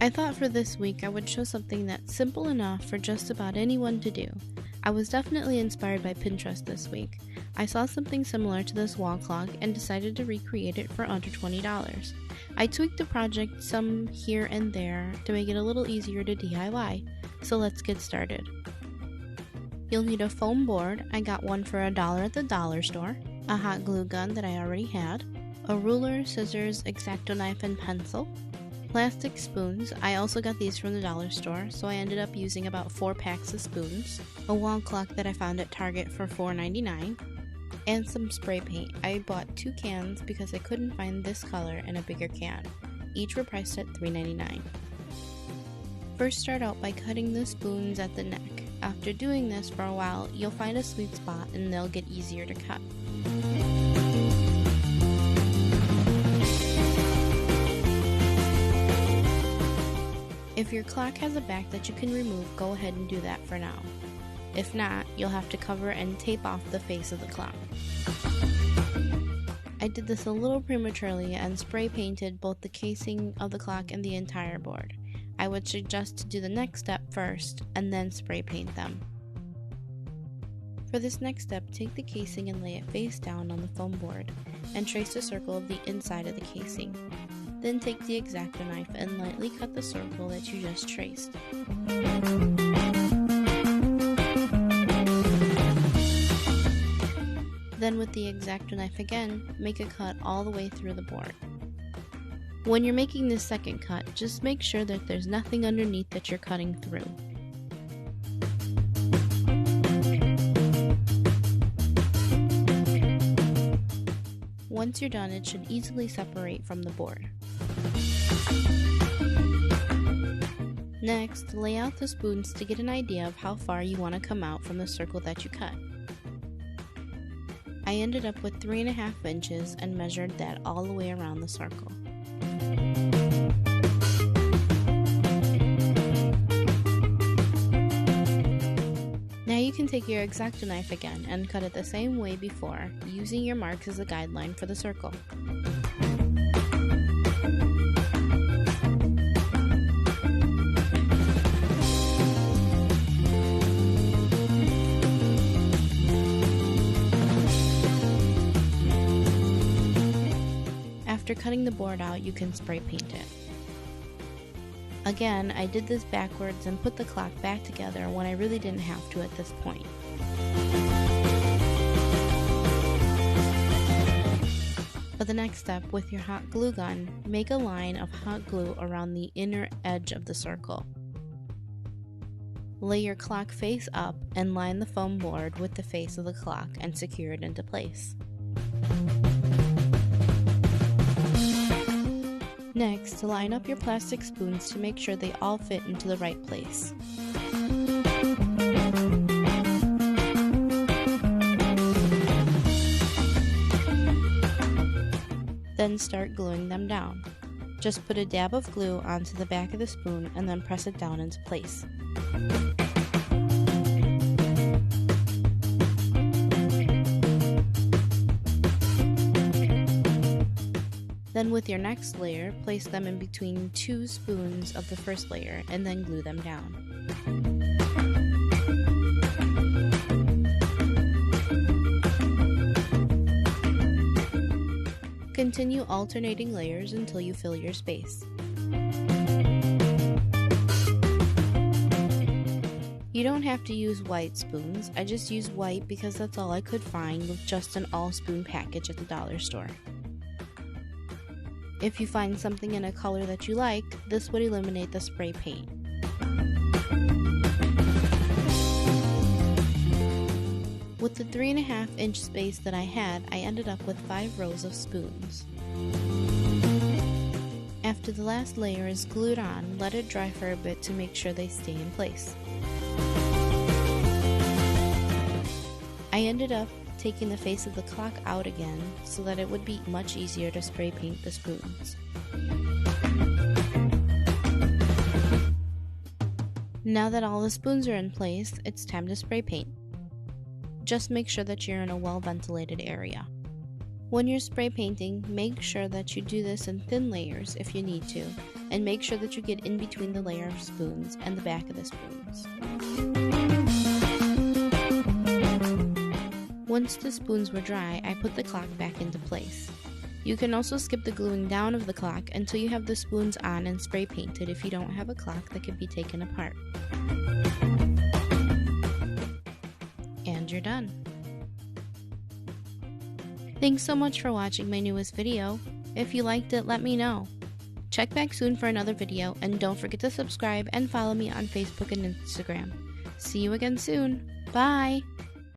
I thought for this week I would show something that's simple enough for just about anyone to do. I was definitely inspired by Pinterest this week. I saw something similar to this wall clock and decided to recreate it for under $20. I tweaked the project some here and there to make it a little easier to DIY, so let's get started. You'll need a foam board. I got one for $1 at the dollar store, a hot glue gun that I already had, a ruler, scissors, X-Acto knife, and pencil, plastic spoons. I also got these from the dollar store, so I ended up using about 4 packs of spoons, a wall clock that I found at Target for $4.99, and some spray paint. I bought 2 cans because I couldn't find this color in a bigger can. Each were priced at $3.99. First, start out by cutting the spoons at the neck. After doing this for a while, you'll find a sweet spot and they'll get easier to cut. If your clock has a back that you can remove, go ahead and do that for now. If not, you'll have to cover and tape off the face of the clock. I did this a little prematurely and spray painted both the casing of the clock and the entire board. I would suggest to do the next step first and then spray paint them. For this next step, take the casing and lay it face down on the foam board and trace a circle of the inside of the casing. Then take the X-Acto knife and lightly cut the circle that you just traced. Then with the X-Acto knife again, make a cut all the way through the board. When you're making this second cut, just make sure that there's nothing underneath that you're cutting through. Once you're done, it should easily separate from the board. Next, lay out the spoons to get an idea of how far you want to come out from the circle that you cut. I ended up with 3.5 inches and measured that all the way around the circle. Now you can take your X-Acto knife again and cut it the same way before, using your marks as a guideline for the circle. After cutting the board out, you can spray paint it. Again, I did this backwards and put the clock back together when I really didn't have to at this point. For the next step, with your hot glue gun, make a line of hot glue around the inner edge of the circle. Lay your clock face up and line the foam board with the face of the clock and secure it into place. Next, line up your plastic spoons to make sure they all fit into the right place. Then start gluing them down. Just put a dab of glue onto the back of the spoon and then press it down into place. Then with your next layer, place them in between 2 spoons of the first layer and then glue them down. Continue alternating layers until you fill your space. You don't have to use white spoons. I just used white because that's all I could find with just an all-spoon package at the dollar store. If you find something in a color that you like, this would eliminate the spray paint. With the 3.5 inch space that I had, I ended up with 5 rows of spoons. After the last layer is glued on, let it dry for a bit to make sure they stay in place. I ended up taking the face of the clock out again so that it would be much easier to spray paint the spoons. Now that all the spoons are in place, it's time to spray paint. Just make sure that you're in a well-ventilated area. When you're spray painting, make sure that you do this in thin layers if you need to, and make sure that you get in between the layer of spoons and the back of the spoons. Once the spoons were dry, I put the clock back into place. You can also skip the gluing down of the clock until you have the spoons on and spray painted if you don't have a clock that can be taken apart. And you're done. Thanks so much for watching my newest video. If you liked it, let me know. Check back soon for another video, and don't forget to subscribe and follow me on Facebook and Instagram. See you again soon. Bye!